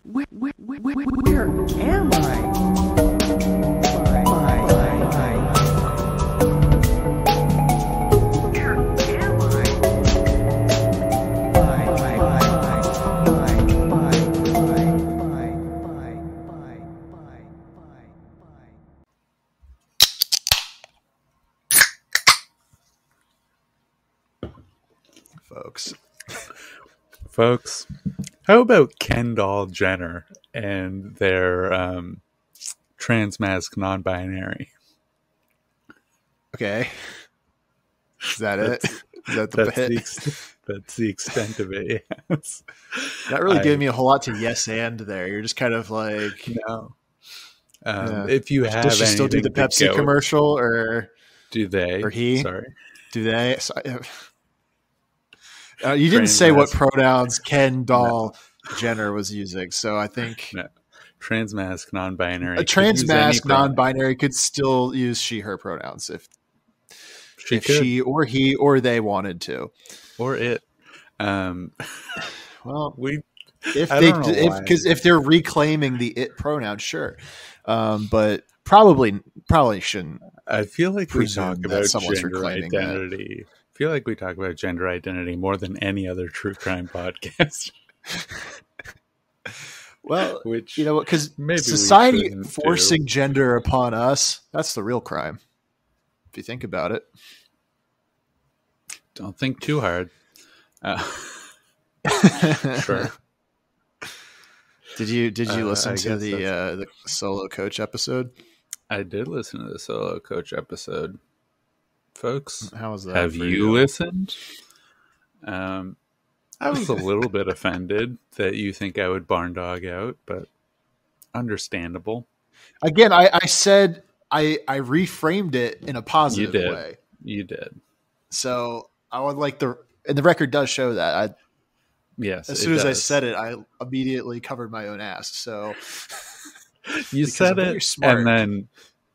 Where am I? Folks, how about Kendall Jenner and their trans mask non-binary? Okay. Is that it? Is that the bit? That's the extent of it, yes. Not really giving me a whole lot to yes and there. You're just kind of like... No. If you have Does she still do the Pepsi commercial, or... Do they? Or he? Sorry. Do they? You didn't say what pronouns Kendall Jenner was using, so I think... No. Trans mask non-binary. A trans mask non-binary could still use she, her pronouns if she or he or they wanted to. Or it. Well, if they're reclaiming the it pronoun, sure. But probably shouldn't. I feel like we talk about gender identity. I feel like we talk about gender identity more than any other true crime podcast. Well, which, you know what, because society forcing gender upon us, that's the real crime. If you think about it. Don't think too hard. Sure. Did you listen to the Solo Coach episode? I did listen to the Solo Coach episode. Folks, how was that? Have you listened? I was a little bit offended that you think I would barn dog out, but understandable. Again, I said I reframed it in a positive way. You did. So I would like and the record does show that. Yes. As soon as I said it, I immediately covered my own ass. So you said it, and then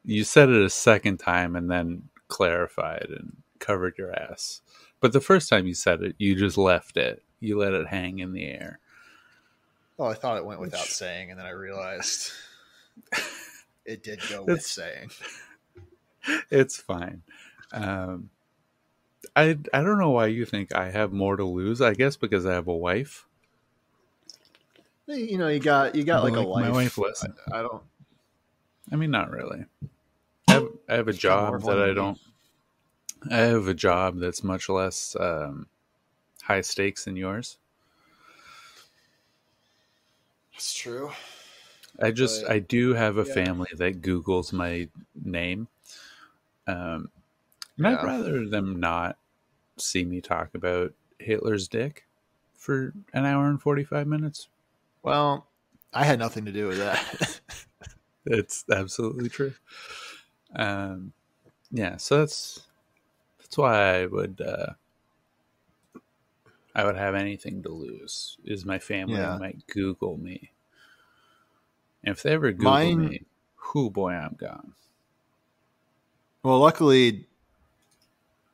you said it a second time, and then clarified and covered your ass. But the first time you said it, you just left it. You let it hang in the air. Well, I thought it went without saying, and then I realized it did go with saying. It's fine. I don't know why you think I have more to lose. I guess because I have a wife. You know, you got like a life. My wife listens. I don't. I mean, not really. I have a job that I don't. I have a job that's much less high stakes than yours. That's true. I do have a family that Googles my name. And I'd rather them not see me talk about Hitler's dick for an hour and 45 minutes. Well, I had nothing to do with that. It's absolutely true. Yeah, so that's why I would have anything to lose, is my family might Google me. And if they ever Google me, boy, I'm gone. Well, luckily,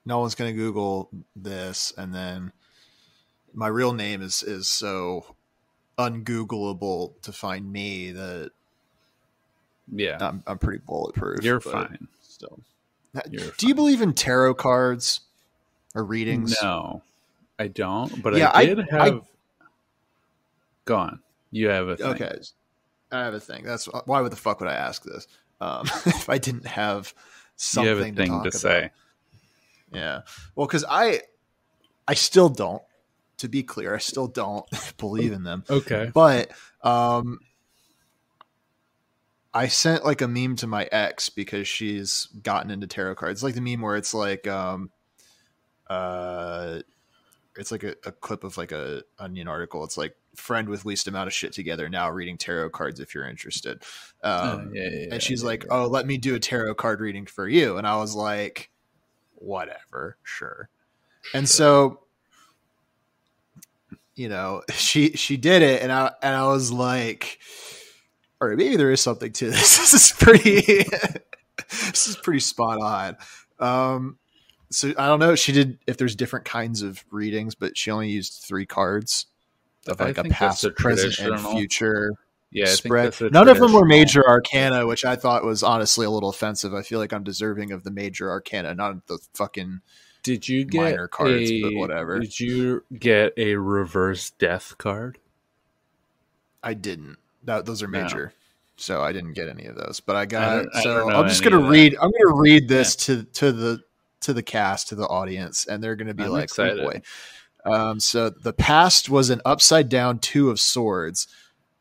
no one's going to Google this, and then my real name is so ungoogleable to find me that I'm pretty bulletproof. You're fine. Still. Do you believe in tarot cards or readings? No, I don't. But I did have. Go on. You have a thing. Okay, I have a thing. That's why. Would the fuck would I ask this? If I didn't have something you have a thing to say. Yeah. Well, because I still don't. To be clear, I still don't believe in them. Okay. But I sent like a meme to my ex because she's gotten into tarot cards. It's like the meme where it's like it's like a clip of like a Onion article. It's like friend with least amount of shit together now reading tarot cards if you're interested. And she's like, oh, let me do a tarot card reading for you. And I was like, whatever, sure. And so, you know, she did it, and I was like, all right, maybe there is something to this. This is pretty spot on. So I don't know. She did, if there's different kinds of readings, but she only used 3 cards. of like a past, present, and future spread. None of them were major arcana, which I thought was honestly a little offensive. I feel like I'm deserving of the major arcana, not the fucking did you get minor cards, but whatever. Did you get a reverse death card? I didn't. Those are major. No. So I didn't get any of those, but I got. I'm just gonna read. I'm gonna read this to the cast, to the audience, and they're gonna be like, oh boy. So the past was an upside down 2 of swords,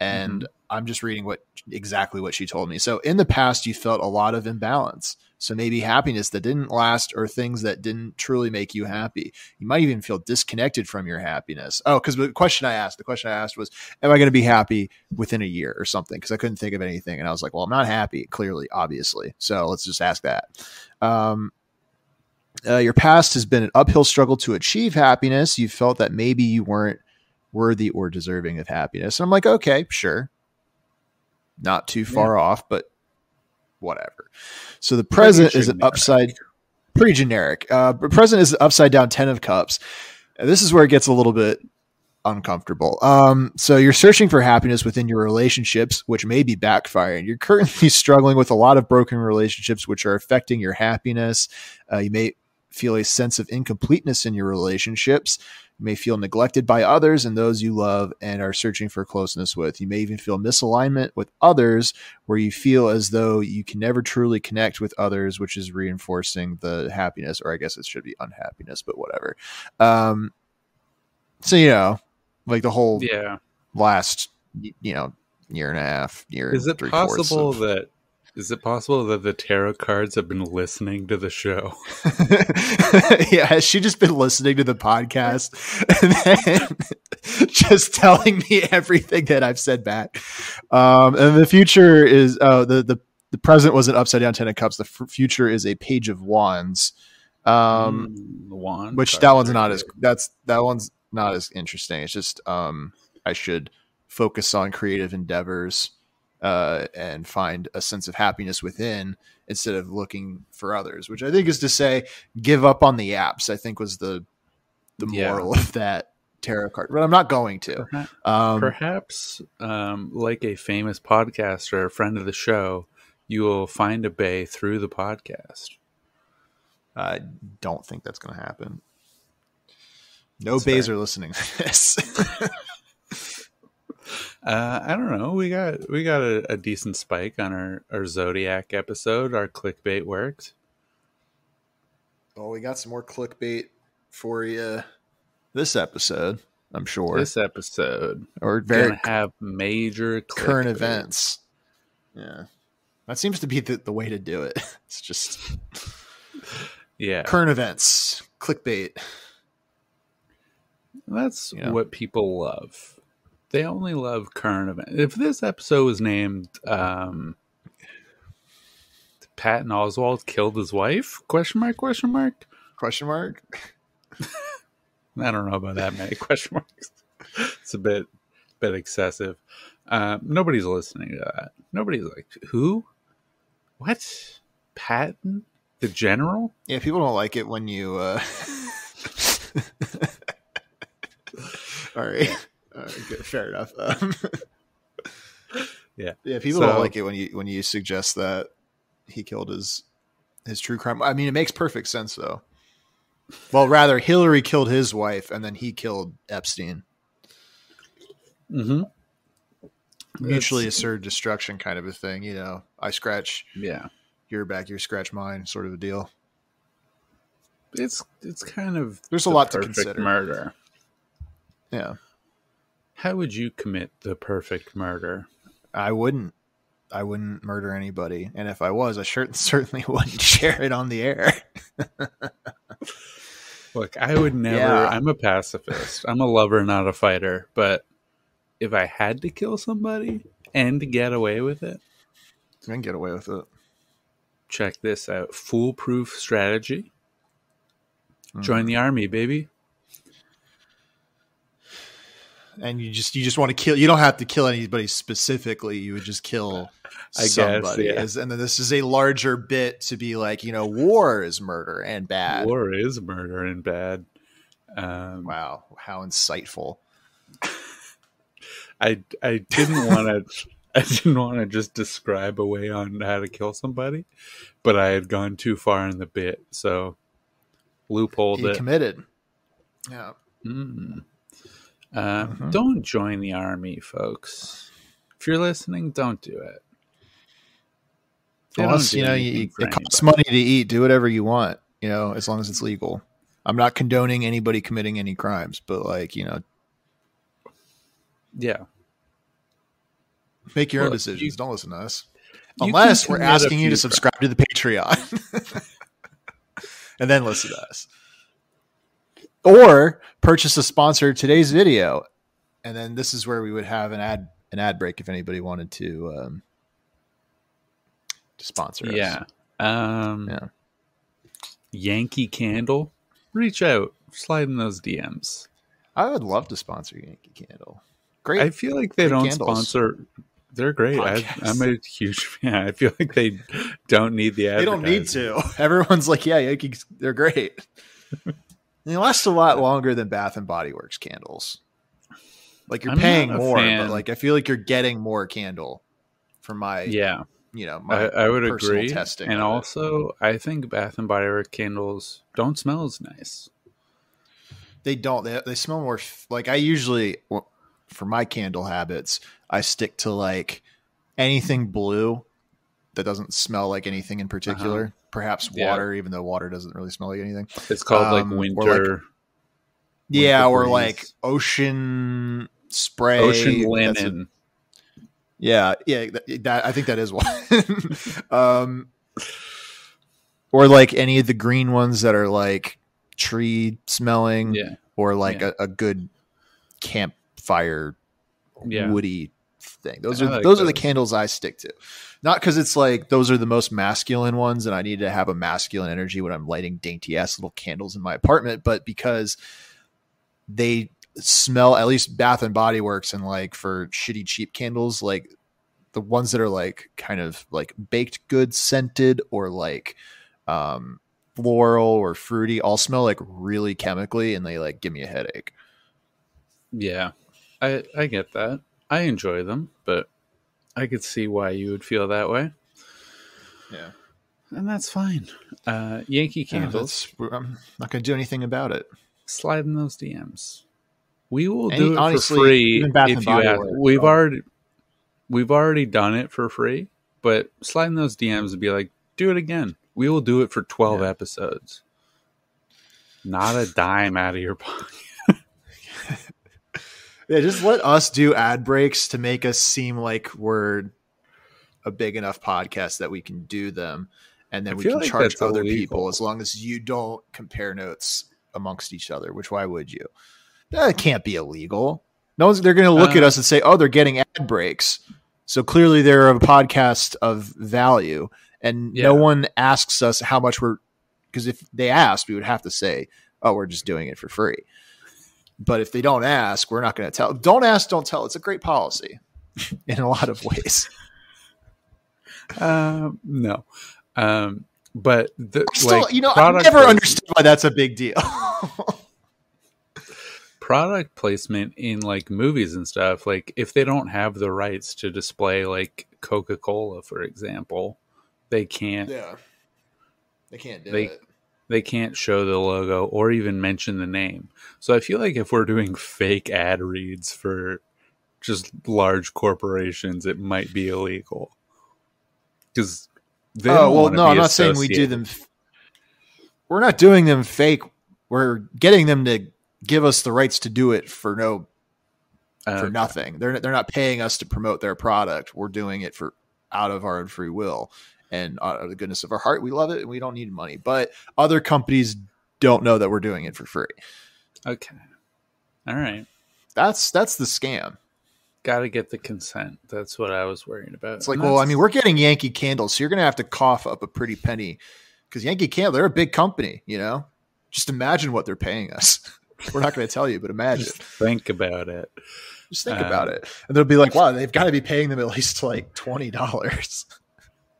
and I'm just reading exactly what she told me. So in the past, you felt a lot of imbalance. So maybe happiness that didn't last, or things that didn't truly make you happy. You might even feel disconnected from your happiness. Oh, because the question I asked was, am I going to be happy within a year or something? Because I couldn't think of anything. And I was like, well, I'm not happy, clearly, obviously. So let's just ask that. Your past has been an uphill struggle to achieve happiness. You felt that maybe you weren't worthy or deserving of happiness. And I'm like, okay, sure. Not too far off, but whatever. So the present is an pretty generic. Present is an upside down 10 of cups. And this is where it gets a little bit uncomfortable. So you're searching for happiness within your relationships, which may be backfiring. You're currently struggling with a lot of broken relationships, which are affecting your happiness. You may feel a sense of incompleteness in your relationships. You may feel neglected by others and those you love and are searching for closeness with. You may even feel misalignment with others, where you feel as though you can never truly connect with others, which is reinforcing the happiness, or I guess it should be unhappiness, but whatever. So, like the whole last, year and a half, year. Is it possible that the tarot cards have been listening to the show? Yeah, has she just been listening to the podcast and then just telling me everything that I've said back? And the future is the present was an upside down 10 of cups. The future is a page of wands. Which that one's not as interesting. It's just I should focus on creative endeavors and find a sense of happiness within instead of looking for others, which I think is to say, give up on the apps, I think was the moral of that tarot card, but I'm not going to. Perhaps like a famous podcaster, a friend of the show, you will find a bae through the podcast. I don't think that's going to happen. No bays are listening to this. I don't know. We got a decent spike on our Zodiac episode. Our clickbait worked. Well, we got some more clickbait for you this episode, I'm sure. This episode. Or very gonna have major current events. Yeah. That seems to be the way to do it. It's just current events, clickbait. That's what people love. They only love current events. If this episode was named Patton Oswalt killed his wife? Question mark? I don't know about that many question marks. It's a bit excessive. Nobody's listening to that. Nobody's like, who? What? Patton? The general? Yeah, people don't like it when you all right. Good, fair enough. Yeah, people don't like it when you suggest that he killed his true crime. I mean, it makes perfect sense though. Well, rather, Hillary killed his wife, and then he killed Epstein. Mm-hmm. Mutually assured destruction, kind of a thing. I scratch your back, you scratch mine, sort of a deal. It's kind of there's a lot to consider. Murder. Yeah. How would you commit the perfect murder? I wouldn't murder anybody. And if I was, I certainly wouldn't share it on the air. Look, I would never, I'm a pacifist. I'm a lover, not a fighter. But if I had to kill somebody and get away with it. I can get away with it. Check this out. Foolproof strategy. Join the army, baby. And you just want to kill. You don't have to kill anybody specifically. You would just kill somebody. Guess, and then this is a larger bit to be like, war is murder and bad. War is murder and bad. Wow, how insightful. I didn't want to. I didn't want to just describe a way on how to kill somebody, but I had gone too far in the bit, so loopholed it. Committed. Yeah. Don't join the army, folks. If you're listening, don't do it. Unless it costs money to eat, do whatever you want. As long as it's legal. I'm not condoning anybody committing any crimes, but yeah. Make your own decisions. Don't listen to us. Unless we're asking you to subscribe to the Patreon. And then listen to us. Or purchase a sponsor of today's video. And then this is where we would have an ad break if anybody wanted to sponsor us. Yeah. Yankee Candle. Reach out. Slide in those DMs. I would love to sponsor Yankee Candle. Great. I feel like they don't candles. sponsor. They're great. I'm a huge fan. I feel like they don't need the advertising. They don't need to. Everyone's like, yeah, Yankees, they're great. They last a lot longer than Bath and Body Works candles. Like you're paying more, but I feel like you're getting more candle for my my I would agree. Testing and also, I think Bath and Body Works candles don't smell as nice. They don't. They smell more like I usually. For my candle habits, I stick to anything blue that doesn't smell like anything in particular. Perhaps water, even though water doesn't really smell like anything. It's called winter. Or ocean spray, ocean linen. That I think that is one. Or any of the green ones that are tree smelling, or a good campfire woody thing. Those are the candles I stick to. Not because it's those are the most masculine ones and I need to have a masculine energy when I'm lighting dainty ass little candles in my apartment, but because they smell, at least Bath and Body Works, and for shitty cheap candles, the ones that are kind of baked goods scented or floral or fruity all smell really chemically and they give me a headache. Yeah, I get that. I enjoy them, but I could see why you would feel that way. Yeah. And that's fine. Yankee Candles. I'm not going to do anything about it. Slide in those DMs. We will do it for free if you ask. We've already done it for free, but slide in those DMs and be like, do it again. We will do it for 12 episodes. Not a dime out of your pocket. Yeah, just let us do ad breaks to make us seem like we're a big enough podcast that we can do them. And then we can charge other people as long as you don't compare notes amongst each other, which why would you? That can't be illegal. They're going to look at us and say, oh, they're getting ad breaks. So clearly they're a podcast of value. And no one asks us how much because if they asked, we would have to say, oh, we're just doing it for free. But if they don't ask, we're not going to tell. Don't ask, don't tell. It's a great policy in a lot of ways. No. But still, I never understood why that's a big deal. Product placement in movies and stuff, if they don't have the rights to display Coca-Cola, for example, they can't. Yeah. They can't do it. They can't show the logo or even mention the name. So I feel like if we're doing fake ad reads for just large corporations, it might be illegal. Because I'm not saying we do them. We're not doing them fake. We're getting them to give us the rights to do it for nothing. They're not paying us to promote their product. We're doing it out of our own free will. And out of the goodness of our heart, we love it and we don't need money. But other companies don't know that we're doing it for free. Okay. All right. That's the scam. Got to get the consent. That's what I was worried about. It's we're getting Yankee Candles, so you're going to have to cough up a pretty penny because Yankee Candle, they're a big company, Just imagine what they're paying us. We're not going to tell you, but imagine. Just think about it. Just think about it. And they'll be like, wow, they've got to be paying them at least $20.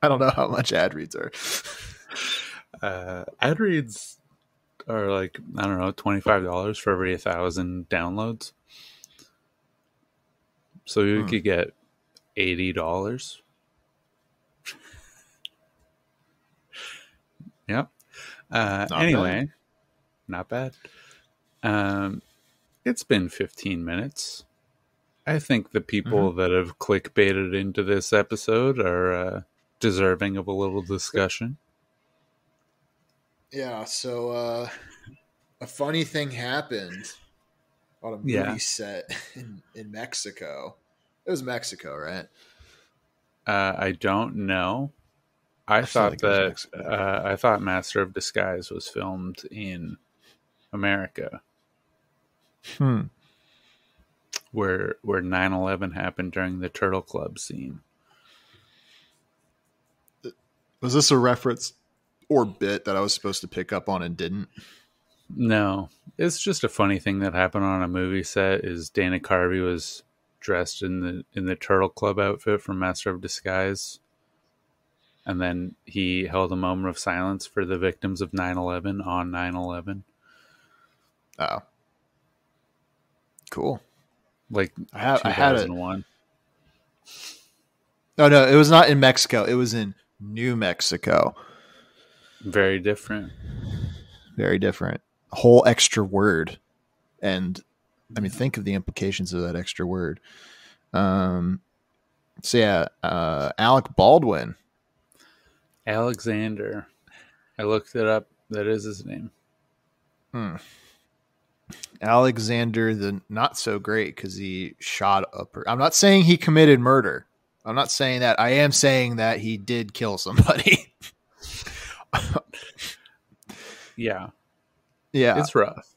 I don't know how much ad reads are. Ad reads are $25 for every 1,000 downloads. So you could get $80. Yep. Anyway, not bad. It's been 15 minutes. I think the people that have clickbaited into this episode are deserving of a little discussion. Yeah, so a funny thing happened on a movie set in Mexico. It was Mexico, right? I don't know. I thought Master of Disguise was filmed in America. Where 9/11 happened during the Turtle Club scene. Was this a reference or bit that I was supposed to pick up on and didn't? No, it's just a funny thing that happened on a movie set. Is Dana Carvey was dressed in the Turtle Club outfit from Master of Disguise, and then he held a moment of silence for the victims of 9/11 on 9/11. Oh, cool. Like I had 2001. No, it was not in Mexico. It was in New Mexico. Very different. Very different. A whole extra word. And I mean, think of the implications of that extra word. So yeah, Alec Baldwin. Alexander. I looked it up. That is his name. Alexander the not so great because he shot up. I'm not saying he committed murder. I'm not saying that. I am saying that he did kill somebody. Yeah. It's rough.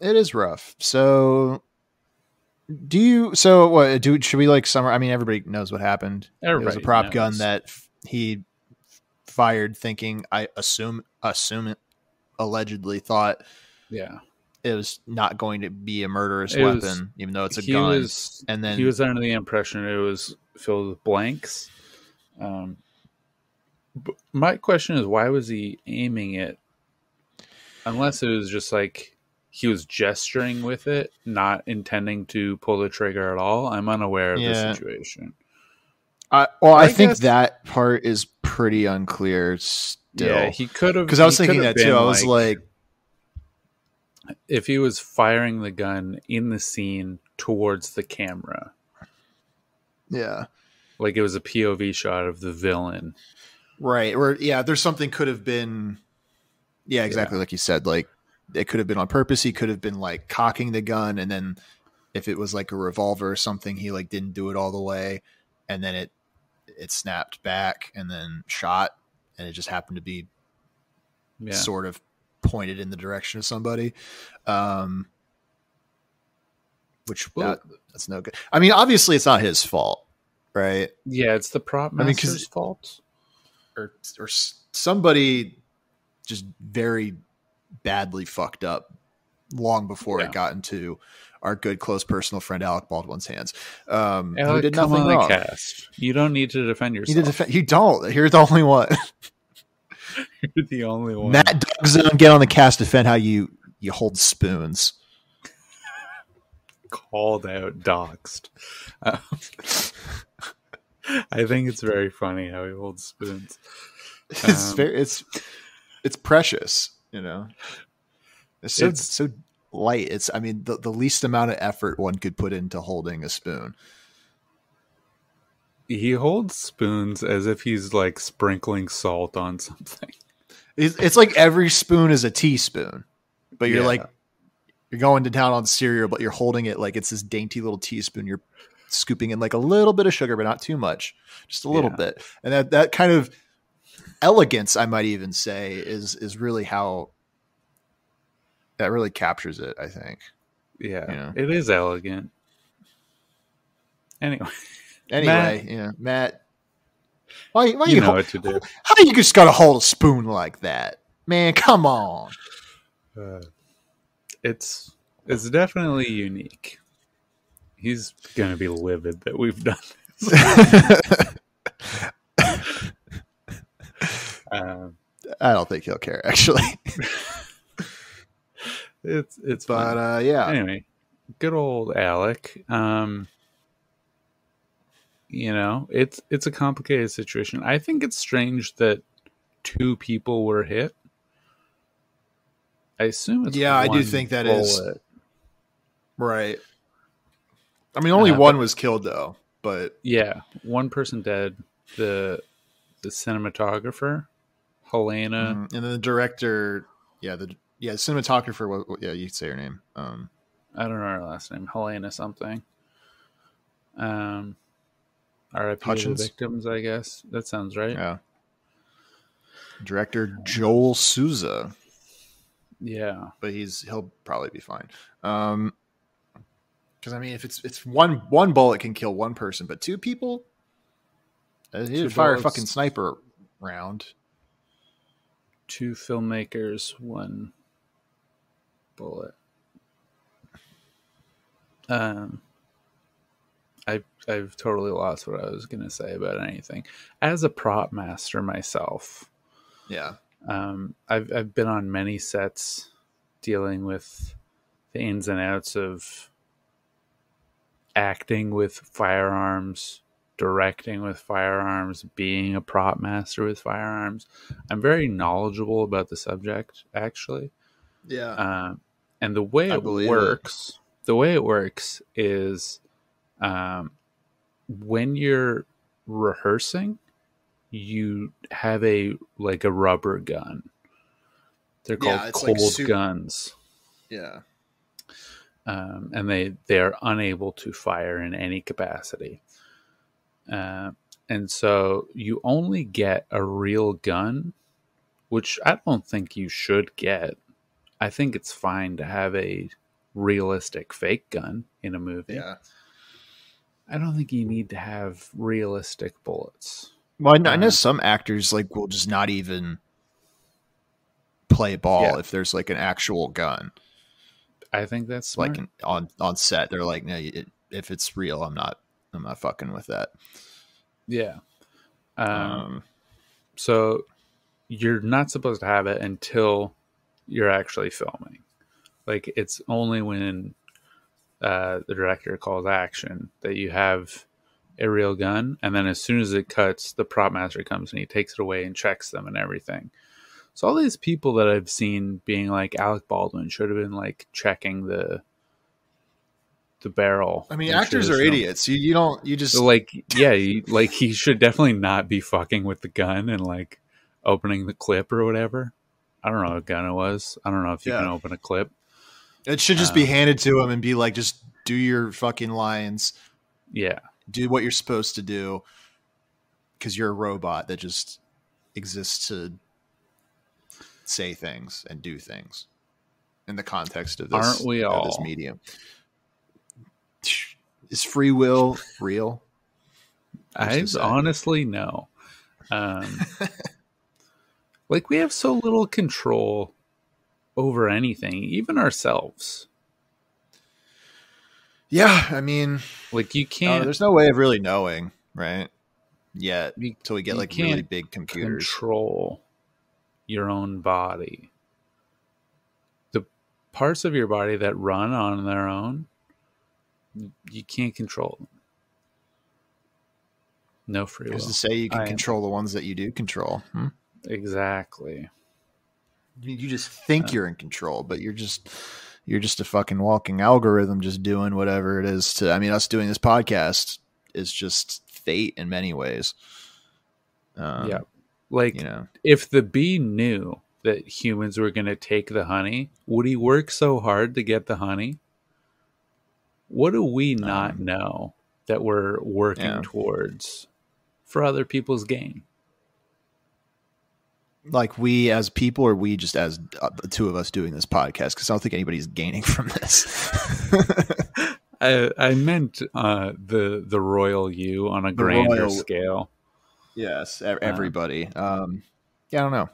It is rough. So should we like summarize? I mean, everybody knows what happened. It was a prop gun that he fired thinking, I assume it allegedly thought it was not going to be a murderous weapon, even though it's a gun. And then he was under the impression it was filled with blanks. But my question is, why was he aiming it? Unless it was just like he was gesturing with it, not intending to pull the trigger at all. I'm unaware of the situation. I think that part is pretty unclear still. Yeah, he could have. Because I was thinking that too. I was like, if he was firing the gun in the scene towards the camera. Yeah. Like it was a POV shot of the villain. Right. Or there's something could have been. Yeah, exactly like you said. Like it could have been on purpose. He could have been like cocking the gun, and then if it was like a revolver or something, he like didn't do it all the way, and then it snapped back and then shot, and it just happened to be sort of pointed in the direction of somebody. That's no good. I mean, obviously it's not his fault, right? Yeah, it's the prop master's fault. Or somebody just very badly fucked up long before it got into our good close personal friend Alec Baldwin's hands. Alec, who did nothing wrong. Cast. You don't need to defend yourself. You don't. You're the only one. You're the only one. Matt Dogzone, get on the cast, defend how you hold spoons. Called out, doxed. I think it's very funny how he holds spoons. It's precious, you know. It's so light. It's the least amount of effort one could put into holding a spoon. He holds spoons as if he's like sprinkling salt on something. It's like every spoon is a teaspoon, but you're you're going to town on cereal, but you're holding it like it's this dainty little teaspoon. You're scooping in like a little bit of sugar, but not too much, just a little bit. And that kind of elegance, I might even say, is really how that really captures it, I think. Yeah, It is elegant. Anyway, Matt, why you know what to do? How you just got to hold a spoon like that, man? Come on. It's definitely unique. He's gonna be livid that we've done this. I don't think he'll care, actually. It's but Anyway, good old Alec. You know, it's a complicated situation. I think it's strange that 2 people were hit. I assume it's I do think that bullet. is right. I mean, only one was killed though, but yeah, one person dead. The cinematographer, Helena, and then the director. The cinematographer. Yeah, you could say her name. I don't know her last name. Helena something. R.I.P. to the victims, I guess. That sounds right. Yeah. Director Joel Souza. Yeah. But he'll probably be fine. Because I mean, if it's one bullet can kill one person, but 2 people, he'd fire a fucking sniper round. 2 filmmakers, 1 bullet. I've totally lost what I was going to say about anything. As a prop master myself, I've been on many sets dealing with the ins and outs of acting with firearms, directing with firearms, being a prop master with firearms. I'm very knowledgeable about the subject, actually. Yeah. And the way it works is when you're rehearsing, you have a rubber gun. They're called cold guns. Yeah. And they are unable to fire in any capacity. And so you only get a real gun, which I don't think you should get. I think it's fine to have a realistic fake gun in a movie. Yeah. I don't think you need to have realistic bullets. Well, I know some actors will just not even play ball if there's an actual gun. I think that's smart. On set, they're like, no, if it's real, I'm not fucking with that. Yeah. So you're not supposed to have it until you're actually filming. It's only when the director calls action that you have a real gun, and then as soon as it cuts, the prop master comes and he takes it away and checks them and everything. So all these people that I've seen being Alec Baldwin should have been checking the barrel. I mean, actors are idiots. You just he should definitely not be fucking with the gun and opening the clip or whatever. I don't know what gun it was. I don't know if you can open a clip. It should just be handed to him and be just do your fucking lines. Yeah. Do what you're supposed to do because you're a robot that just exists to say things and do things in the context of this. Aren't we all? This medium. Is free will real? I honestly no. We have so little control over anything, even ourselves. Yeah, I mean, you can't. There's no way of really knowing, right? Yet until we get really big computers. Control your own body. The parts of your body that run on their own, you can't control them. No free will. Who's to say you can control the ones that you do control? Exactly. You just think you're in control, but you're just a fucking walking algorithm, just doing whatever it is to. I mean, us doing this podcast is just fate in many ways. Yeah, if the bee knew that humans were going to take the honey, would he work so hard to get the honey? What do we not know that we're working towards for other people's gain? We as people, or we just as the 2 of us doing this podcast? Because I don't think anybody's gaining from this. I meant the royal you on a grander scale. Yes, everybody. I don't know.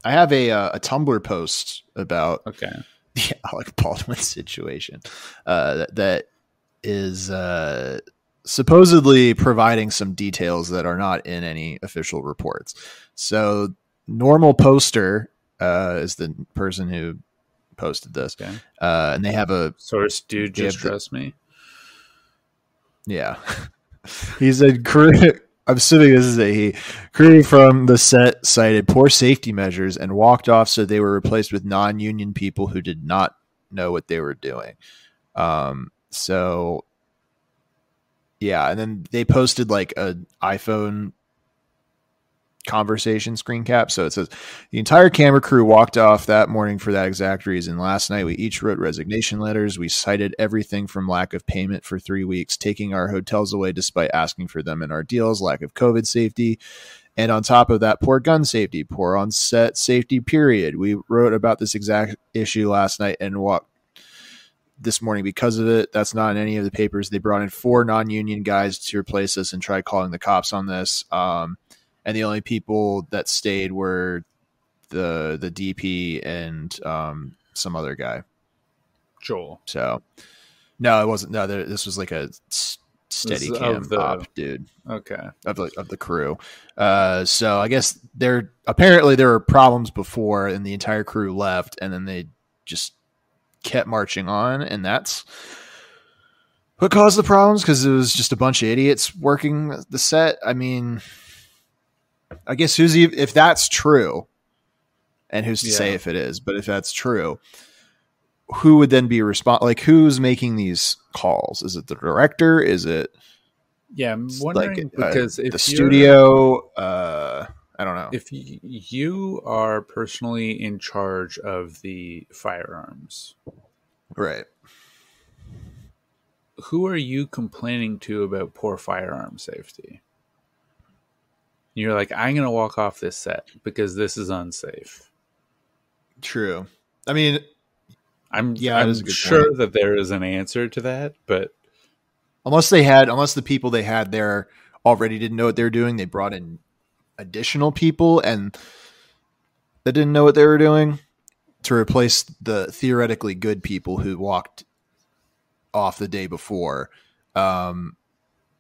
I have a Tumblr post about the Alec Baldwin situation that is supposedly providing some details that are not in any official reports. So Normal Poster is the person who posted this. Okay. And they have a source, dude, just trust me. Yeah. He said, crew, I'm assuming this is a he. Crew from the set cited poor safety measures and walked off, so they were replaced with non-union people who did not know what they were doing. So yeah, and then they posted like an iPhone conversation screen cap. So it says the entire camera crew walked off that morning for that exact reason. Last night we each wrote resignation letters. We cited everything from lack of payment for 3 weeks, taking our hotels away despite asking for them in our deals, lack of COVID safety, and on top of that, poor gun safety, poor on set safety, period. We wrote about this exact issue last night and walked this morning because of it. That's not in any of the papers. They brought in 4 non-union guys to replace us and tried calling the cops on this. And the only people that stayed were the DP and some other guy. Joel. So, no, it wasn't. No, this was like a steady cam op dude. Okay. Of the crew. So I guess apparently there were problems before and the entire crew left and then they just kept marching on. And that's what caused the problems because it was just a bunch of idiots working the set. I mean, I guess if that's true, and who's to say if it is, but if that's true, who would then be responsible? Like, who's making these calls? Is it the director? Is it? Yeah, I'm wondering because if the studio, I don't know. If you are personally in charge of the firearms, right? Who are you complaining to about poor firearm safety? You're like, I'm going to walk off this set because this is unsafe. True. I mean, I'm sure that there is an answer to that, but unless the people they had there already didn't know what they were doing, they brought in additional people and they didn't know what they were doing to replace the theoretically good people who walked off the day before.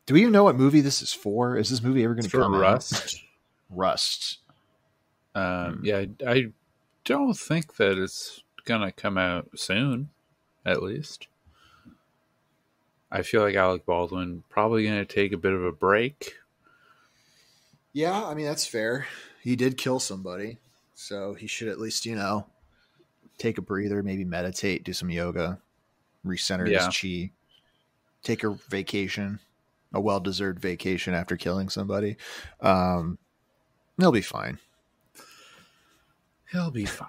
Do we even know what movie this is for? Is this movie ever going to come Rust? out? Rust. Yeah, I don't think that it's going to come out soon, at least. I feel like Alec Baldwin probably going to take a bit of a break. Yeah, I mean, that's fair. He did kill somebody, so he should at least, take a breather, maybe meditate, do some yoga, recenter his chi, take a vacation. A well-deserved vacation after killing somebody. He'll be fine. He'll be fine.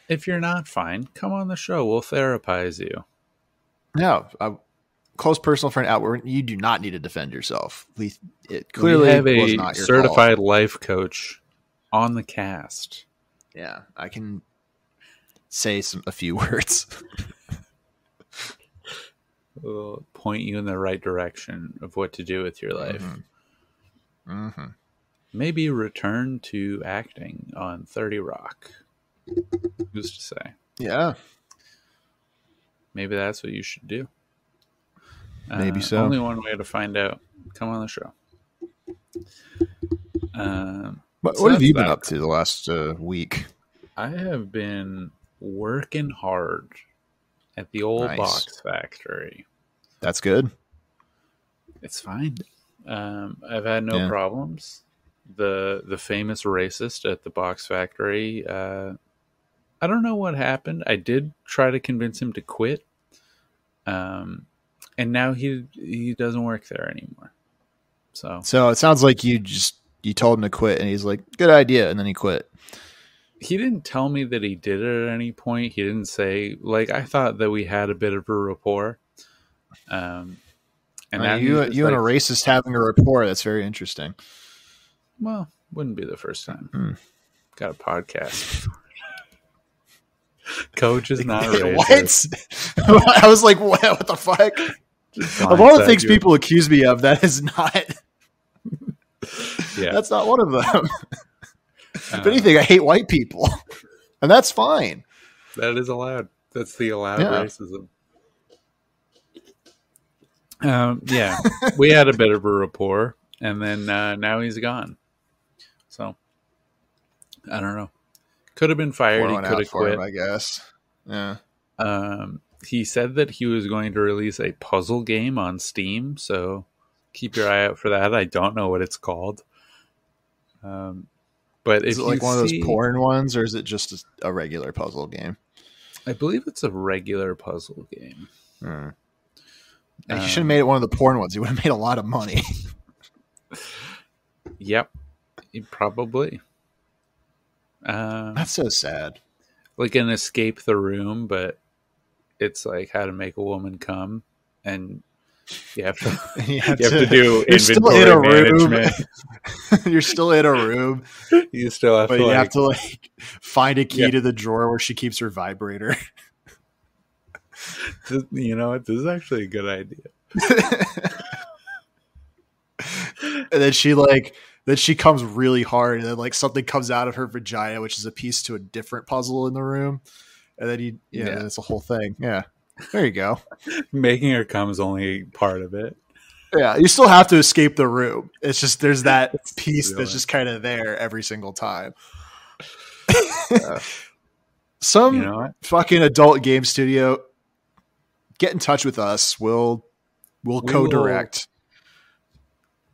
If you're not fine, come on the show. We'll therapize you. No, close personal friend Outward. You do not need to defend yourself. It clearly have a not your certified fault. Life coach on the cast. Yeah, I can say a few words. Will point you in the right direction of what to do with your life. Mm-hmm. Maybe return to acting on 30 Rock. Who's to say? Yeah. Maybe that's what you should do. Maybe so. Only one way to find out. Come on the show. What have you been up to the last week? I have been working hard at the old box factory. That's good. It's fine. I've had no problems. The famous racist at the box factory, I don't know what happened. I did try to convince him to quit. And now he doesn't work there anymore. So it sounds like you told him to quit and he's like, good idea. And then he quit. He didn't tell me that he did it at any point. He didn't say, I thought that we had a bit of a rapport. And you and a racist having a rapport, that's very interesting. Well, wouldn't be the first time. Got a podcast. Coach is not racist. What? I was like, what the fuck? Of all the things people accuse me of, that is not. That's not one of them. If anything, I hate white people, and that's fine. That is allowed. That's the allowed racism. We had a bit of a rapport, and then now he's gone. So I don't know. Could have been fired. He could have quit. I guess. Yeah. he said that he was going to release a puzzle game on Steam, so keep your eye out for that. I don't know what it's called. But is it like one of those porn ones, or is it just a regular puzzle game? I believe it's a regular puzzle game. He should have made it one of the porn ones. He would have made a lot of money. Yep, probably. That's so sad. Like an escape the room, but it's like how to make a woman come, and you have to do inventory management. You're still in a room. You still have to, have to find a key to the drawer where she keeps her vibrator. You know what? This is actually a good idea. And then she comes really hard, and then something comes out of her vagina, which is a piece to a different puzzle in the room. And then it's a whole thing. Yeah. There you go. Making her come is only part of it. Yeah, you still have to escape the room. It's just there's that piece that's just kind of there every single time. Some fucking adult game studio, get in touch with us. We'll co-direct.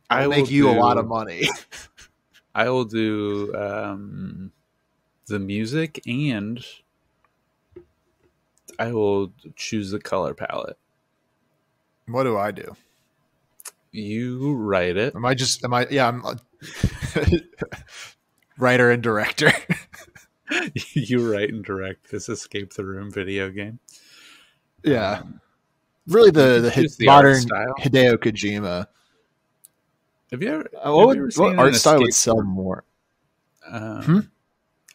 I will make you a lot of money. I will do the music, and I will choose the color palette. What do I do? You write it. I'm writer and director. You write and direct this escape the room video game. Yeah. Really the modern Hideo Kojima. Have you ever? What art style would sell more?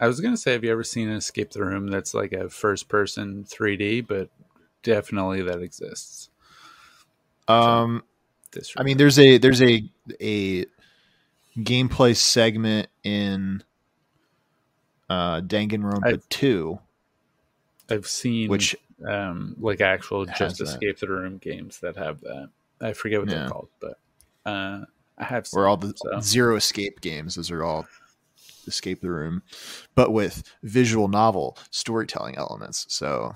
I was going to say, have you ever seen an escape the room that's like a first person 3D, but definitely that exists. I mean, there's a gameplay segment in Danganronpa 2. I've seen like actual just escape the room games that have that. I forget what they're called, but I have seen. Or all the Zero Escape games. Those are all escape the room, but with visual novel storytelling elements. So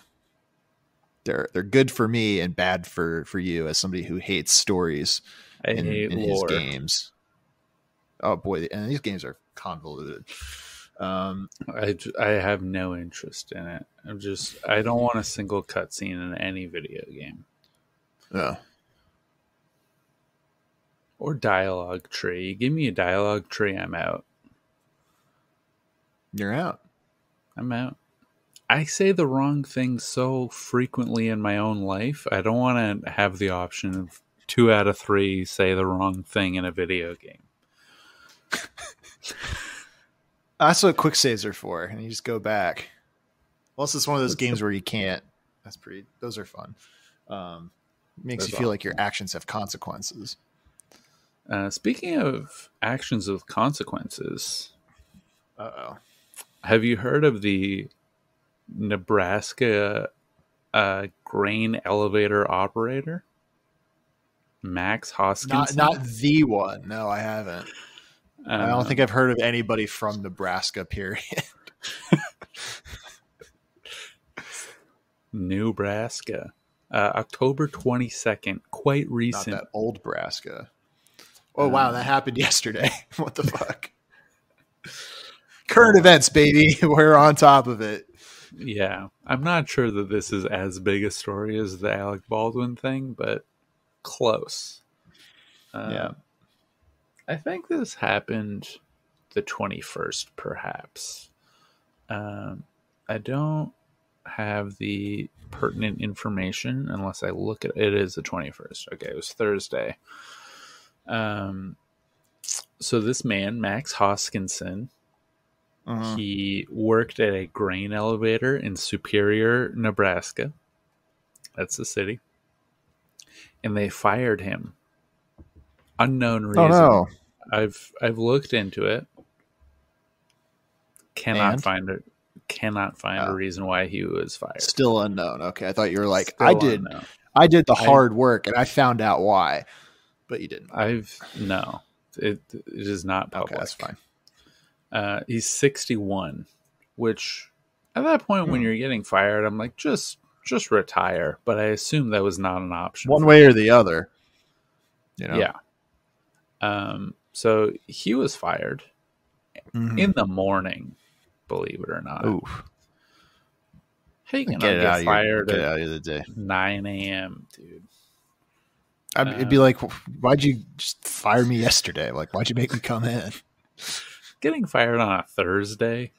they're good for me and bad for you as somebody who hates stories in his games. Oh boy, and these games are convoluted. I have no interest in it. I don't want a single cutscene in any video game. Yeah. Or dialogue tree. Give me a dialogue tree, I'm out. You're out. I'm out. I say the wrong thing so frequently in my own life. I don't want to have the option of 2 out of 3 say the wrong thing in a video game. That's what quick saves are for, and you just go back. Unless it's one of those games where you can't. Those are fun. Makes you feel like your actions have consequences. Speaking of actions with consequences. Uh-oh. Have you heard of the Nebraska grain elevator operator? Max Hoskinson? Not the one. No, I haven't. I don't think I've heard of anybody from Nebraska, period. Nebraska. October 22nd. Quite recent. Not that old Nebraska. Oh, wow. That happened yesterday. What the fuck? Current events, baby. We're on top of it. Yeah. I'm not sure that this is as big a story as the Alec Baldwin thing, but close. Yeah. I think this happened the 21st, perhaps. I don't have the pertinent information unless I look at it. It is the 21st. Okay, it was Thursday. So this man, Max Hoskinson, he worked at a grain elevator in Superior, Nebraska. That's the city. And they fired him. Unknown reason. Oh, no. I've looked into it. Cannot find a reason why he was fired. Still unknown. Okay, I thought you were like, I did the hard work and I found out why, but you didn't. No. It is not public. Okay, that's fine. He's 61, which at that point when you're getting fired, I'm like, just just retire. But I assume that was not an option. One way or the other. You know? Yeah. So he was fired in the morning, believe it or not. Oof. How you gonna get fired get out of the day. 9 a.m., dude? It'd be like, why'd you just fire me yesterday? Like, why'd you make me come in? Getting fired on a Thursday?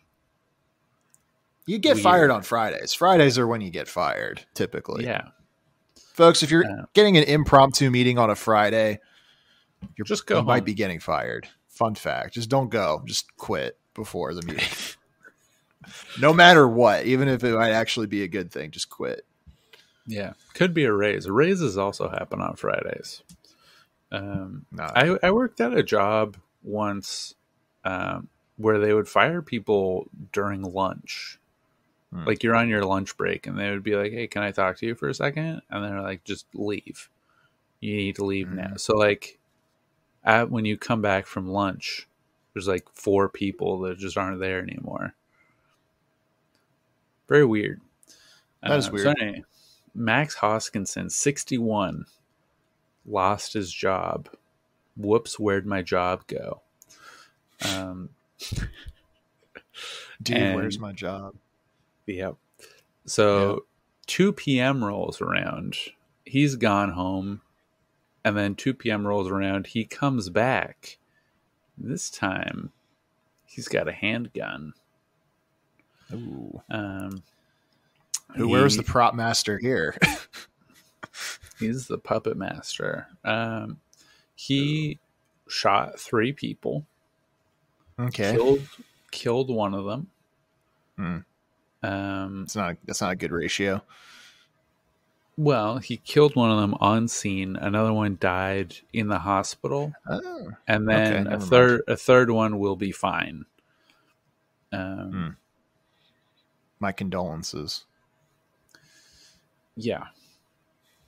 You get fired on Fridays. Fridays are when you get fired, typically. Yeah. Folks, if you're getting an impromptu meeting on a Friday, you might be getting fired. Fun fact. Just don't go. Just quit before the meeting. No matter what, even if it might actually be a good thing, just quit. Yeah. Could be a raise. Raises also happen on Fridays. I worked at a job once where they would fire people during lunch. Like you're on your lunch break and they would be like, hey, can I talk to you for a second? And they're like, just leave. You need to leave now. So like when you come back from lunch, there's like 4 people that just aren't there anymore. Very weird. That is weird. So anyway, Max Hoskinson, 61, lost his job. Whoops, where'd my job go? Dude, where's my job? Yep. So 2 p.m. rolls around. He's gone home. And then 2 p.m. rolls around. He comes back. This time, he's got a handgun. Ooh. Where's the prop master here? He's the puppet master. He shot 3 people. Okay. Killed one of them. That's not a good ratio. Well, he killed one of them on scene. Another one died in the hospital. Oh, and then a third one will be fine. My condolences. Yeah.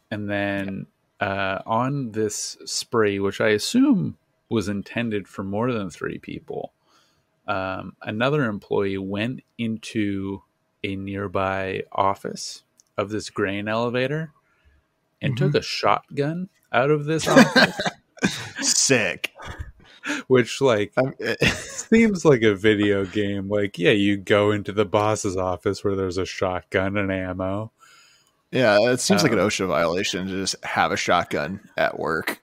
And then on this spree, which I assume was intended for more than 3 people, another employee went into a nearby office of this grain elevator and took a shotgun out of this office. Sick. Which, like, seems like a video game. Like, yeah, you go into the boss's office where there's a shotgun and ammo. Yeah, it seems like an OSHA violation to just have a shotgun at work.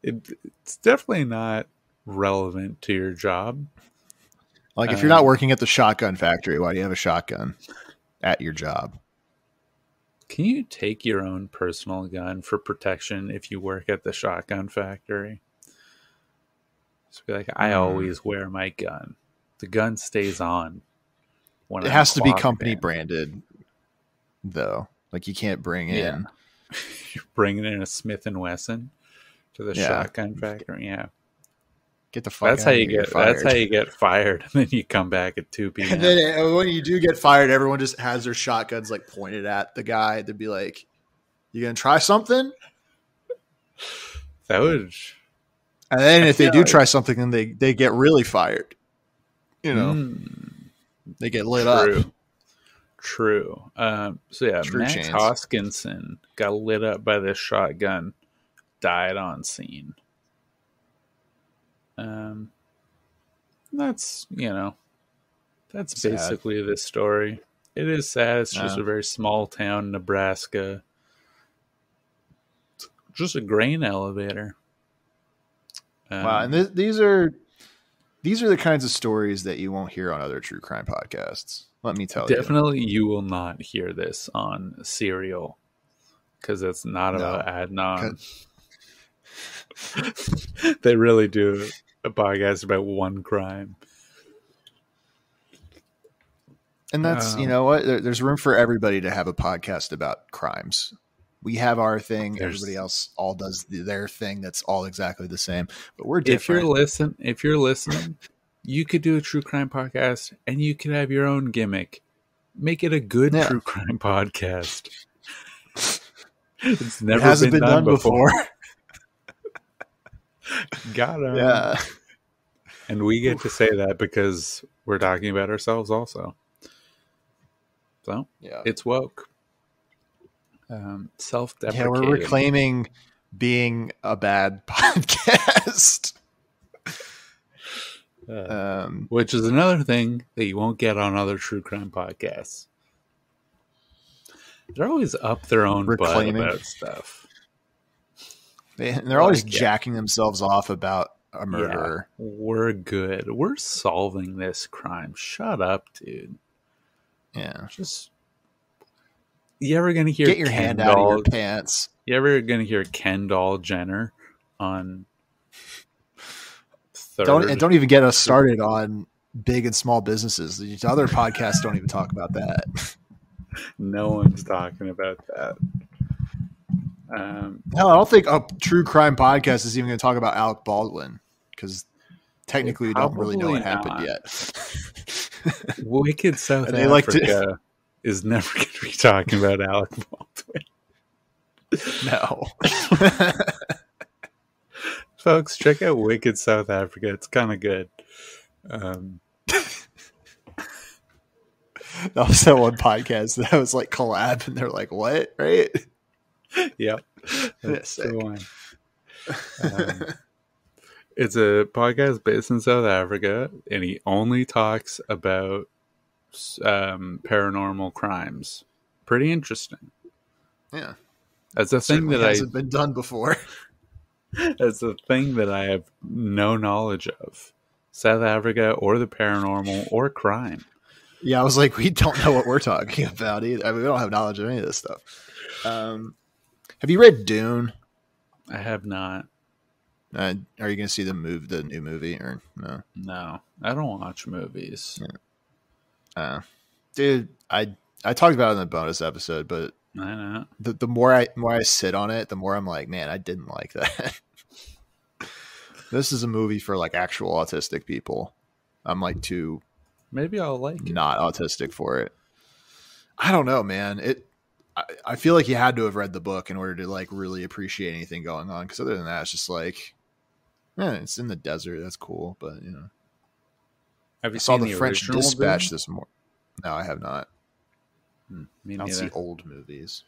It's definitely not relevant to your job. Like, if you're not working at the shotgun factory, why do you have a shotgun at your job? Can you take your own personal gun for protection if you work at the shotgun factory? Just be like, I always wear my gun. The gun stays on. When it has to be company branded, though. Like, you can't bring in. You're bringing in a Smith & Wesson to the shotgun factory. Yeah. Get the fuck out of here. That's how you get fired. And then you come back at 2 p.m. And then when you do get fired, everyone just has their shotguns like pointed at the guy. They'd be like, you going to try something? That would. And then if they do try something, then they get really fired. You know, they get lit up. True. So yeah, Max Hoskinson got lit up by this shotgun, died on scene. That's that's sad. Basically the story. It is sad. It's just a very small town, Nebraska. It's just a grain elevator. Wow, and these are the kinds of stories that you won't hear on other true crime podcasts. Let me tell you. Definitely, you will not hear this on Serial because it's not about Adnan. They really do a podcast about one crime. And that's, you know what? There's room for everybody to have a podcast about crimes. We have our thing. Everybody else all does their thing. That's all exactly the same. But we're different. If you're listening, you could do a true crime podcast and you could have your own gimmick. Make it a good true crime podcast. It's never been done before. Got him. Yeah. And we get to say that because we're talking about ourselves also. So, it's woke. self-deprecating. Yeah, we're reclaiming being a bad podcast. Which is another thing that you won't get on other true crime podcasts. They're always up their own butt about stuff. They're always jacking themselves off about a murderer. Yeah, we're good. We're solving this crime. Shut up, dude. Yeah. Just... You ever gonna hear get your hand out of your pants? You ever gonna hear Kendall Jenner on Third? Don't even get us started on big and small businesses. The other podcasts don't even talk about that. No one's talking about that. No, I don't think a true crime podcast is even going to talk about Alec Baldwin because technically we don't really know what happened yet. Wicked South Africa is never going to be talking about Alec Baldwin. No. Folks, check out Wicked South Africa. It's kind of good. That was that one podcast that was like collab, and they're like, "What?" Right? Yep, that's the one. It's a podcast based in South Africa, and he only talks about paranormal crimes. Pretty interesting. Yeah, that's a thing that hasn't been done before. That's a thing that I have no knowledge of. South Africa, or the paranormal, or crime. Yeah, I was like, we don't know what we're talking about either. I mean, we don't have knowledge of any of this stuff. Have you read Dune? I have not. Are you going to see the new movie, or no? No, I don't watch movies. Yeah. Dude, I talked about it in the bonus episode, but I know. The more I sit on it, the more I'm like, man, I didn't like that. This is a movie for like actual autistic people. I'm like too. Maybe I'll like it. Not autistic for it. I don't know, man. I feel like you had to have read the book in order to like really appreciate anything going on. Because other than that, it's just like, it's in the desert. That's cool, but you know. Have you saw seen the French Dispatch version? this morning? No, I have not. Me I don't neither. see old movies.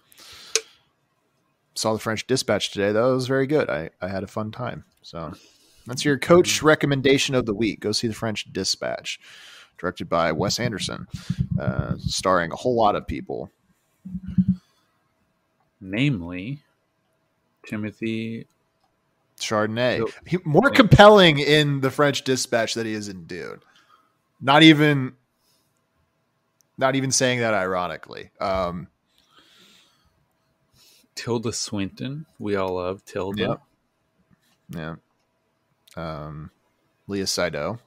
Saw the French Dispatch today. That was very good. I had a fun time. So that's your coach recommendation of the week. Go see the French Dispatch. Directed by Wes Anderson, starring a whole lot of people. Namely, Timothy Chardonnay. More compelling in the French Dispatch than he is in Dune. Not even saying that ironically. Tilda Swinton. We all love Tilda. Yeah. Leah Seydoux.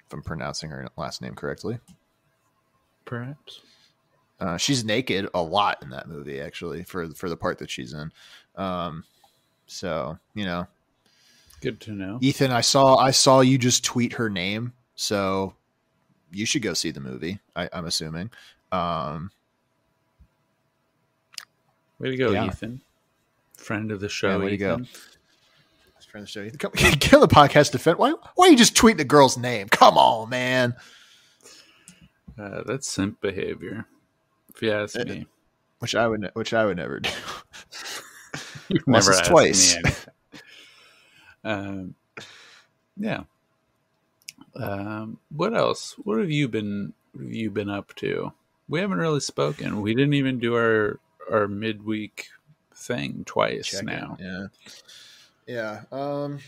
If I'm pronouncing her last name correctly. Perhaps. She's naked a lot in that movie, actually, for the part that she's in. So, you know. Good to know. Ethan, I saw you just tweet her name, so you should go see the movie, I'm assuming. Way to go, Ethan. Friend of the show, way Ethan. To go. Friend of the show. Get on the podcast defense. Why are you just tweeting a girl's name? Come on, man. That's simp behavior, if you ask me. Which I would never do. You've never asked twice. Me yeah. What else? What have you been up to? We haven't really spoken. We didn't even do our midweek thing twice now. Yeah. Well,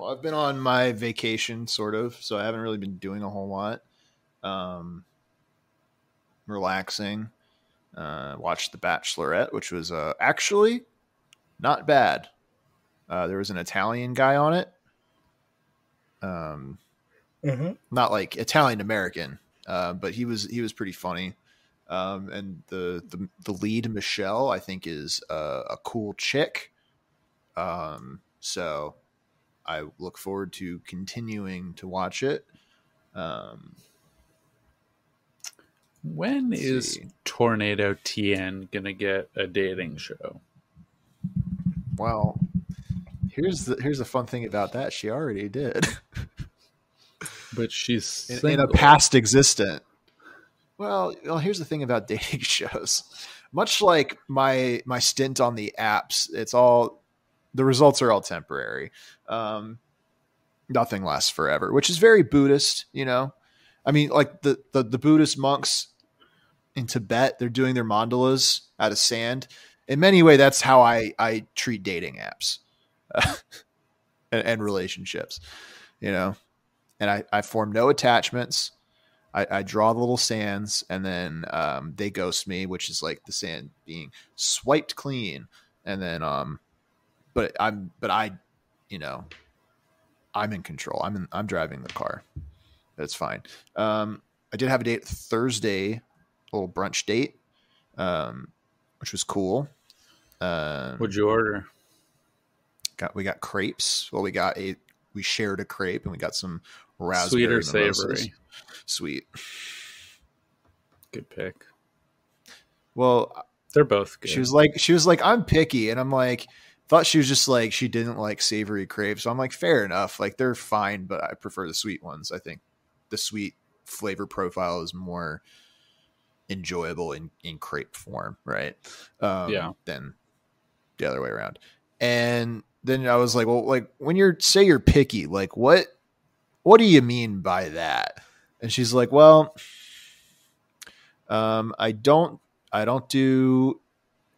I've been on my vacation, sort of, so I haven't really been doing a whole lot. Relaxing. Watched The Bachelorette, which was actually not bad. There was an Italian guy on it. Not like Italian American, but he was pretty funny. And the lead, Michelle, I think is a cool chick. So I look forward to continuing to watch it. When is Tornado TN gonna get a dating show? Well, here's the fun thing about that. She already did. But she's in a past existent. Well, here's the thing about dating shows. much like my stint on the apps, the results are all temporary. Nothing lasts forever, which is very Buddhist, you know. I mean, like the Buddhist monks in Tibet, they're doing their mandalas out of sand. In many ways, that's how I treat dating apps and relationships, you know. And I form no attachments. I draw the little sands, and then they ghost me, which is like the sand being swiped clean. And then, but I, you know, I'm in control. I'm driving the car. That's fine. I did have a date Thursday, a little brunch date, which was cool. What'd you order? We got crepes. Well, we shared a crepe, and we got some raspberry Sweet or mimosas. savory? Sweet. Good pick. Well, they're both good. She was like, I'm picky, and I'm like, thought she was just like she didn't like savory crepes. So I'm like, fair enough. Like they're fine, but I prefer the sweet ones. I think the sweet flavor profile is more enjoyable in crepe form, right? Than the other way around. And then I was like, well, like when you're picky, like what do you mean by that? And she's like, well, I don't do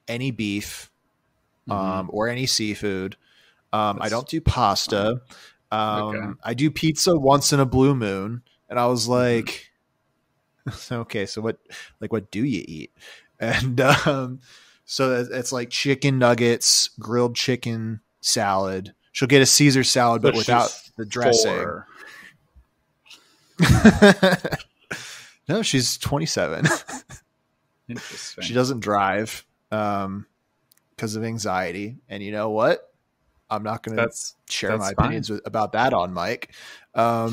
any beef, or any seafood. I don't do pasta. Okay. I do pizza once in a blue moon. And I was like, okay, so what do you eat? And, so it's like chicken nuggets, grilled chicken salad. She'll get a Caesar salad, but without the dressing. No, she's 27. Interesting. She doesn't drive because of anxiety. And you know what? I'm not going to share my opinions about that on mic. I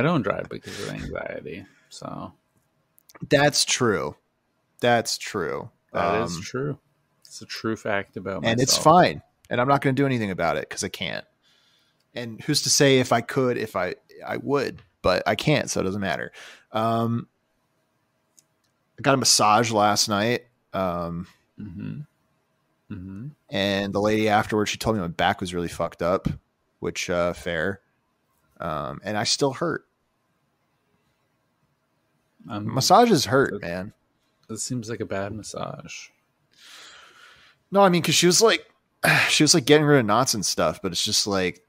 don't drive because of anxiety. So that's true. That's true. That is true. It's a true fact about myself. And it's fine. And I'm not going to do anything about it because I can't. And who's to say if I could, if I would, but I can't, so it doesn't matter. I got a massage last night. And the lady afterwards, she told me my back was really fucked up, which fair. And I still hurt. Massages hurt, man. It seems like a bad massage. No, I mean, because she was like getting rid of knots and stuff, but it's just like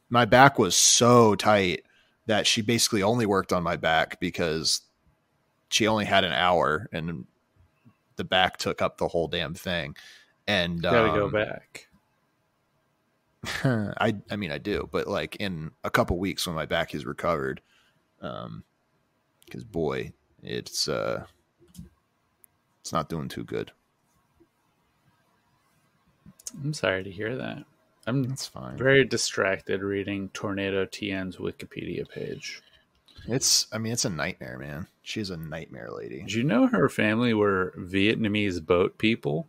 my back was so tight that she basically only worked on my back because she only had an hour and the back took up the whole damn thing. And gotta go back. I mean, I do, but like in a couple weeks when my back is recovered, because boy, it's not doing too good. I'm sorry to hear that. That's fine. Very distracted reading Tornado TN's Wikipedia page. It's a nightmare, man. She's a nightmare lady. Did you know her family were Vietnamese boat people?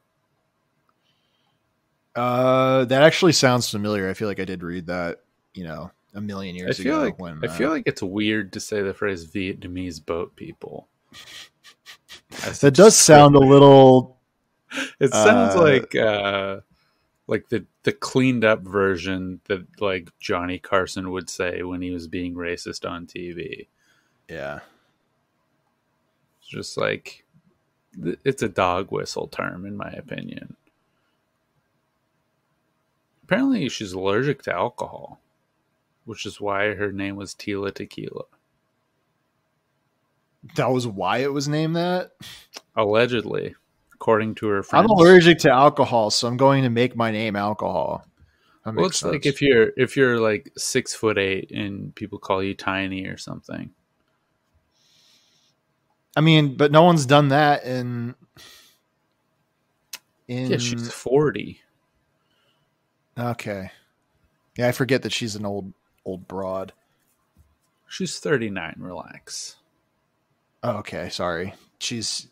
That actually sounds familiar. I feel like I did read that, a million years ago. I feel like it's weird to say the phrase Vietnamese boat people. That does sound a little. It sounds like the cleaned up version that like Johnny Carson would say when he was being racist on TV. Yeah. It's just like, it's a dog whistle term in my opinion. Apparently she's allergic to alcohol, which is why her name was Tila Tequila. That was why it was named that? Allegedly, according to her friends. I'm allergic to alcohol, so I'm going to make my name alcohol. Well, it's like if you're like 6'8" and people call you tiny or something. I mean, but no one's done that in Yeah, she's 40. Okay. Yeah, I forget that she's an old broad. She's 39. Relax. Oh, okay, sorry. She's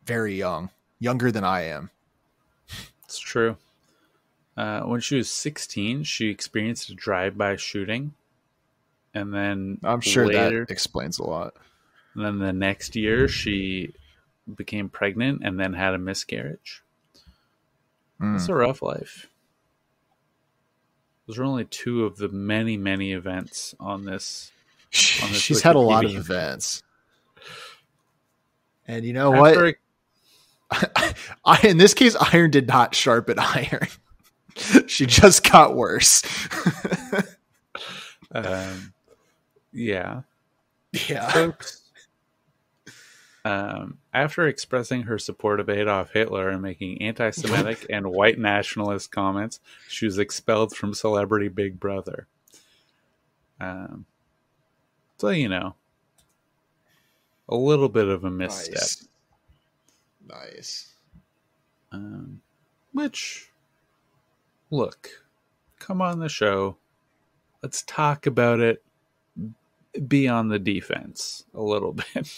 very young. Younger than I am. It's true. When she was 16, she experienced a drive-by shooting. And then I'm sure that explains a lot. And then the next year, she became pregnant and then had a miscarriage. It's a rough life. Those are only two of the many, many events on this. She's had a lot of events. And you know what? In this case, iron did not sharpen iron. She just got worse. Yeah. Folks, after expressing her support of Adolf Hitler and making anti-Semitic and white nationalist comments, she was expelled from Celebrity Big Brother. So, you know, a little bit of a misstep. Nice. Which, look, come on the show. Let's talk about it. Be on the defense a little bit.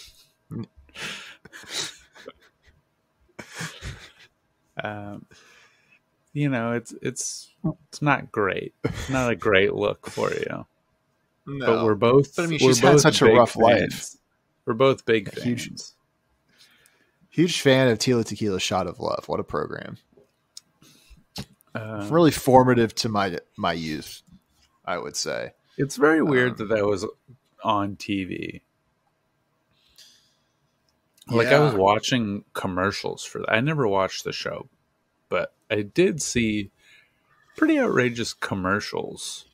You know, it's not great. It's not a great look for you. No. But we're both. But I mean, she's had such a rough life. We're both big fans. Huge fan of Tila Tequila's Shot of Love. What a program! Really formative to my youth, I would say. It's very weird that was on TV. Like, I was watching commercials for that. I never watched the show, but I did see pretty outrageous commercials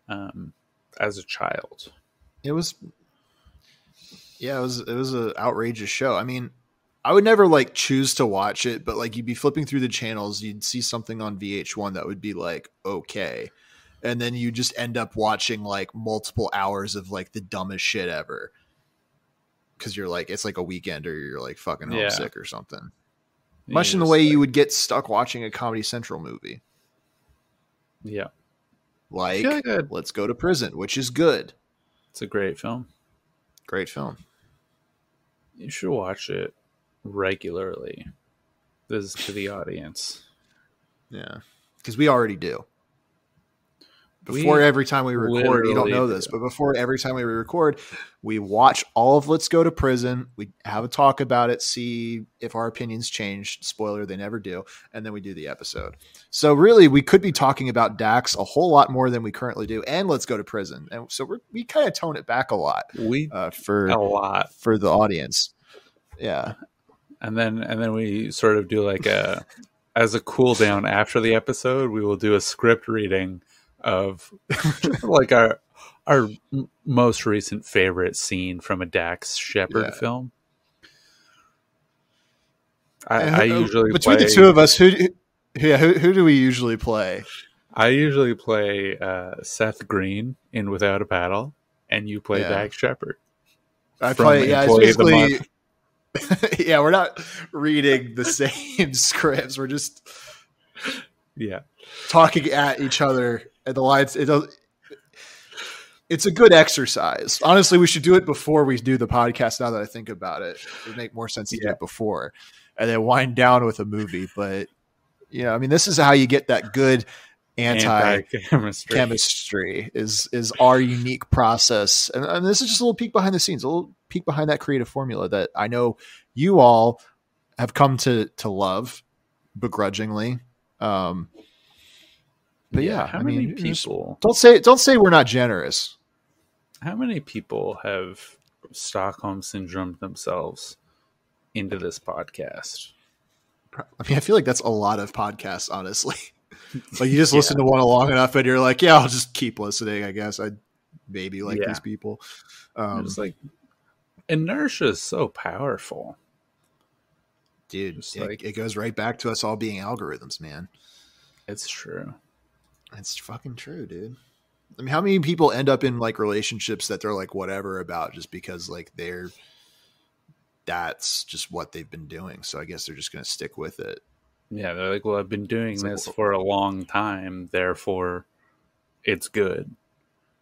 as a child. It was an outrageous show. I mean, I would never like choose to watch it, but like you'd be flipping through the channels, you'd see something on VH1 that would be like, okay. And then you just end up watching like multiple hours of like the dumbest shit ever. Cause you're like, it's like a weekend or you're like fucking homesick or something. Much in the way you would get stuck watching a Comedy Central movie. Yeah. Like Let's Go to Prison, which is good. It's a great film. Great film. You should watch it regularly. This is to the audience. Yeah. Because we already do. Before every time we record, you don't know this, but before every time we record, we watch all of Let's Go to Prison. We have a talk about it, see if our opinions changed. Spoiler, they never do. And then we do the episode. So really, we could be talking about Dax a whole lot more than we currently do. And Let's Go to Prison. And so we kind of tone it back a lot for the audience. Yeah. And then we sort of do like as a cool down after the episode, we will do a script reading of like our most recent favorite scene from a Dax Shepard film. I usually between the two of us, who do we usually play? I usually play Seth Green in Without a Paddle, and you play Dax Shepard. I play it's basically yeah, we're not reading the same scripts. We're just talking at each other at the lines. It's a good exercise. Honestly, we should do it before we do the podcast. Now that I think about it, it would make more sense to do it before and then wind down with a movie. But I mean, this is how you get that good anti-chemistry is our unique process. And this is just a little peek behind the scenes, a little peek behind that creative formula that I know you all have come to love begrudgingly. But how many people don't say we're not generous. How many people have Stockholm syndromed themselves into this podcast? I mean, I feel like that's a lot of podcasts, honestly. Like you just listen to one long enough and you're like, I'll just keep listening. I guess I maybe like these people. It's like inertia is so powerful, dude. It goes right back to us all being algorithms, man. It's true. It's fucking true, dude. I mean, how many people end up in like relationships that they're like whatever about just because like that's just what they've been doing. So I guess they're just going to stick with it. Yeah. They're like, well, I've been doing this for a long time. Therefore it's good.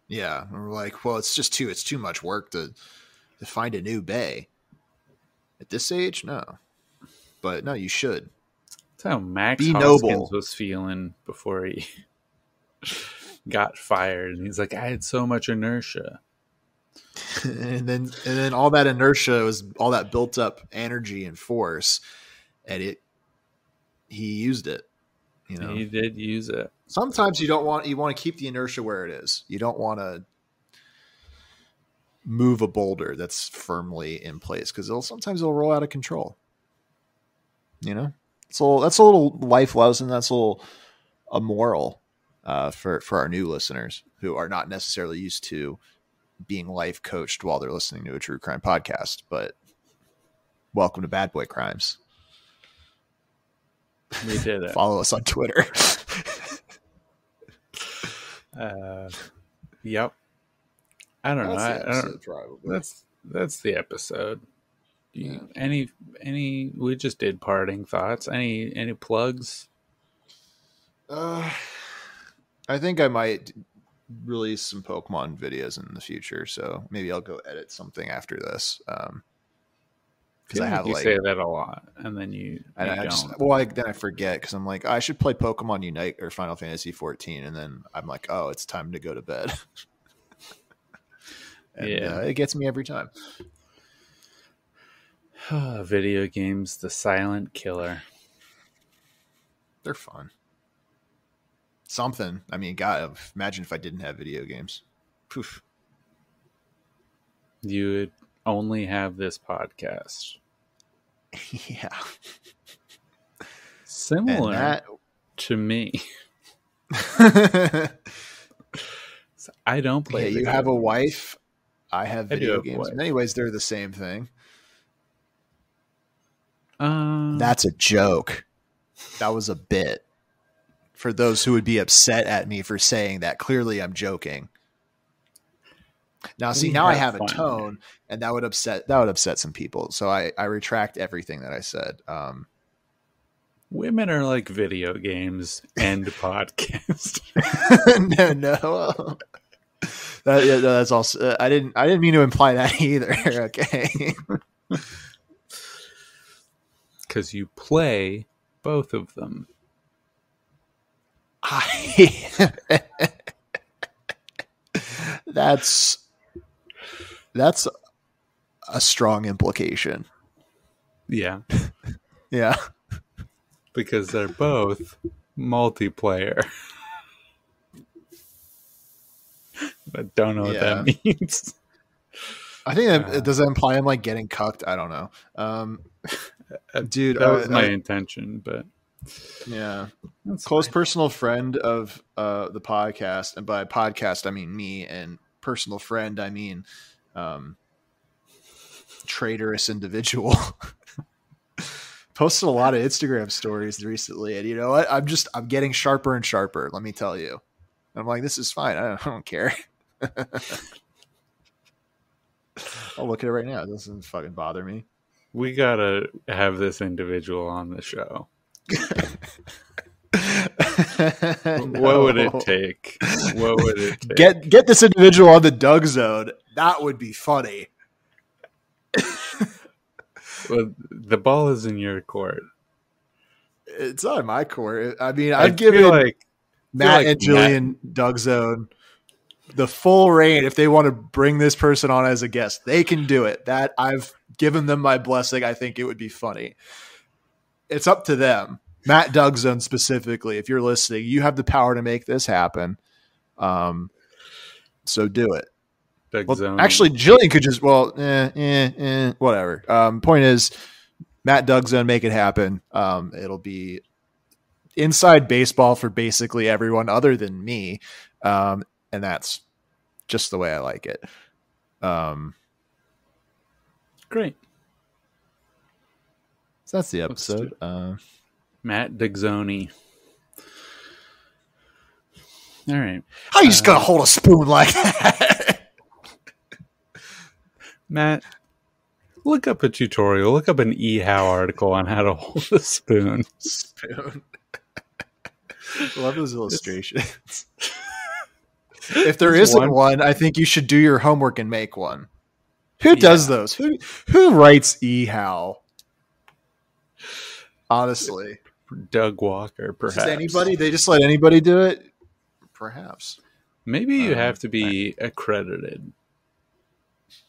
Yeah. And we're like, well, it's too much work to find a new bae at this age. No, but no, you should. That's how Max Hoskins was feeling before he got fired, and he's like, I had so much inertia. and then all that inertia was all that built up energy and force, and he used it. You know, he did use it. Sometimes you want to keep the inertia where it is. You don't want to move a boulder that's firmly in place because sometimes it'll roll out of control. You know, so that's a little life lesson. That's a moral for our new listeners who are not necessarily used to being life coached while they're listening to a true crime podcast. But welcome to Bad Boy Crimes. We did it. Follow us on Twitter. Yep. I don't know. Probably. That's the episode. Yeah. Any we just did parting thoughts. Any plugs? I think I might release some Pokemon videos in the future, so maybe I'll go edit something after this. Because I have you say that a lot, and then you don't. Then I forget because I'm like, I should play Pokemon Unite or Final Fantasy 14, and then I'm like, oh, it's time to go to bed. And, it gets me every time. Video games, the silent killer. They're fun. Something. I mean, God, imagine if I didn't have video games. Poof. You would only have this podcast. Yeah. Similar to me. I don't play. Yeah, you have a wife. I have video games. In many ways, they're the same thing. That's a joke. That was a bit. For those who would be upset at me for saying that, clearly I'm joking. Now, see, I have a tone, and that would upset some people. So I retract everything that I said. Women are like video games and podcast. No. That's also. I didn't mean to imply that either. Okay. Because you play both of them. That's a strong implication. Yeah. Yeah. Because they're both multiplayer. I don't know what that means. I think does that imply I'm like getting cucked? I don't know. Dude, that was my intention, but yeah. Close personal friend of the podcast, and by podcast I mean me, and personal friend I mean traitorous individual. Posted a lot of Instagram stories recently, and you know what? I'm getting sharper and sharper, let me tell you. And I'm like, this is fine. I don't care. I'll look at it right now. It doesn't fucking bother me. We gotta have this individual on the show. No. What would it take? Get this individual on the Doug Zone. That would be funny. Well, the ball is in your court. It's not in my court. I mean, I've given Matt and Jillian Doug Zone the full reign. If they want to bring this person on as a guest, they can do it. That I've given them my blessing. I think it would be funny. It's up to them. Matt Doug Zone specifically, if you're listening, you have the power to make this happen. So do it. Actually, Jillian could just whatever. Point is, Matt Doug Zone, make it happen. It'll be inside baseball for basically everyone other than me, and that's just the way I like it. Great. So that's the episode. Matt Digzoni. All right. How are you just gonna hold a spoon like that? Matt, look up a tutorial. Look up an eHow article on how to hold a spoon. Love those illustrations. If there isn't one, I think you should do your homework and make one. Who does those? Who writes eHow? Honestly. Doug Walker, perhaps. Does anybody? They just let anybody do it? Perhaps. Maybe you have to be accredited.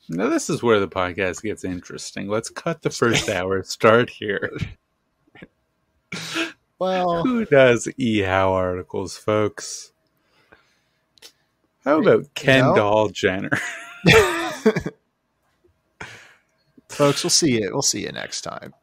Now this is where the podcast gets interesting. Let's cut the first hour. Start here. Well, who does eHow articles, folks? How about Kendall Jenner? Folks, we'll see you next time.